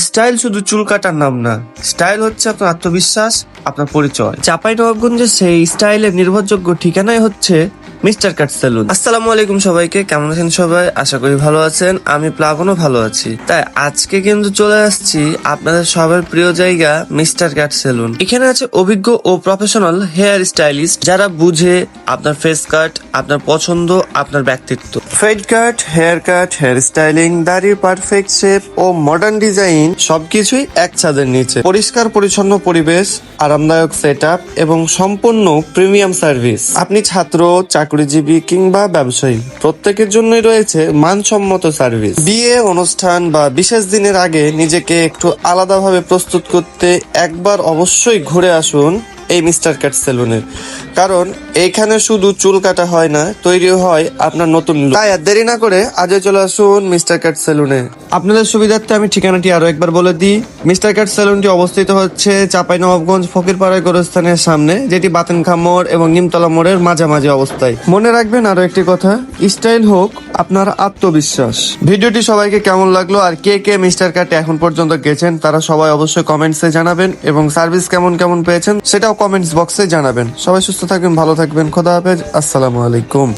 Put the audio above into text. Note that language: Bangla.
স্টাইল শুধু চুল কাটার নাম না, স্টাইল হচ্ছে আপনার আত্মবিশ্বাস, আপনার পরিচয়। চাঁপাইনবাবগঞ্জের সেই স্টাইলের নির্ভরযোগ্য ঠিকানাই হচ্ছে মিস্টার কাট সেলুন। আসসালামু আলাইকুম সবাইকে, কেমন আছেন সবাই? আশা করি ভালো আছেন। আমি প্লাবনও ভালো আছি। তাই আজকে কিন্তু চলে আসছি আপনাদের সবার প্রিয় জায়গা মিস্টার কাট সেলুন। এখানে আছে অভিজ্ঞ ও প্রফেশনাল হেয়ার স্টাইলিস্ট, যারা বুঝে আপনার ফেস কাট, আপনার পছন্দ, আপনার ব্যক্তিত্ব। ফেড কাট, হেয়ার কাট, হেয়ার স্টাইলিং, দাড়ির পারফেক্ট শেপ ও মডার্ন ডিজাইন সবকিছুই এক ছাদের নিচে। পরিষ্কার পরিচ্ছন্ন পরিবেশ, আরামদায়ক সেটআপ এবং সম্পূর্ণ প্রিমিয়াম সার্ভিস। আপনি ছাত্র, চাকরিজীবী কিংবা ব্যবসায়ী, প্রত্যেকের জন্যই রয়েছে মানসম্মত সার্ভিস। বিয়ে, অনুষ্ঠান বা বিশেষ দিনের আগে নিজেকে একটু আলাদাভাবে প্রস্তুত করতে একবার অবশ্যই ঘুরে আসুন এই মিস্টার কাট সেলুনে। কারণ এইখানে শুধু চুল কাটা হয় না, তৈরি হয় আপনার নতুন লুক। তাই আর দেরি না করে আজই চলে আসুন মিস্টার কাট সেলুনে। আপনাদের সুবিধার্থে আমি ঠিকানাটি আরো একবার বলে দিই। মিস্টার কাট সেলুনটি অবস্থিত হচ্ছে চাঁপাইনবাবগঞ্জ ফকিরপাড়া গোরস্থানের সামনে, যেটি বাতেনখা মোড় এবং নিমতলা মোড়ের মাঝামাঝি অবস্থায়। মনে রাখবেন আরো একটি কথা, স্টাইল হোক আপনার আত্মবিশ্বাস। ভিডিওটি সবাইকে কেমন লাগলো আর কে কে মিস্টার কাটে এখন পর্যন্ত গেছেন তারা সবাই অবশ্যই কমেন্টসে জানাবেন, এবং সার্ভিস কেমন কেমন পেয়েছেন সেটাও কমেন্টস বক্সে জানাবেন। সবাই সুস্থ থাকবেন, ভালো থাকবেন, খোদা হাফেজ, আসসালামু আলাইকুম।